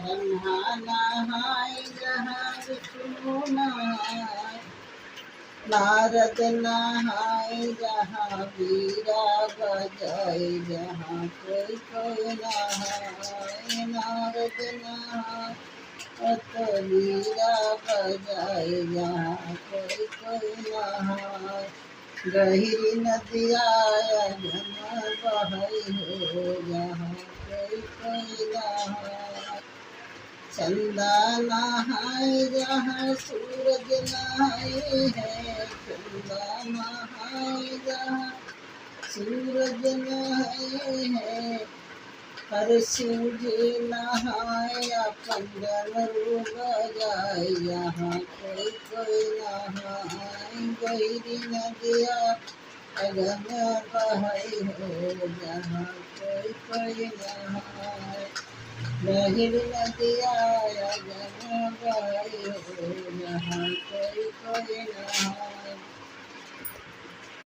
ब्रह्मा नहाय जहाँ विष्णु नहाय, नारद नहाय जहाँ वीरा बजाय, जहाँ कोई कोई नहाय। नारद नहाय अत वीरा बजाय, जहाँ कोई कोई नहाय। गहिरी नदिया घन बहै हो, जहाँ कोई कोई नहाय। चंदा नहाय जहाँ सूरज नहाय है, चंदा नहाय जहाँ सूरज नहाय है। हर शिव जी नहाय अपन डमरू बजाय, यहाँ कोई कोई नहाय। गहरी नदिया अगम बहै हो, जहाँ कोई कोई नहाय। गहरी नदिया अगम बहै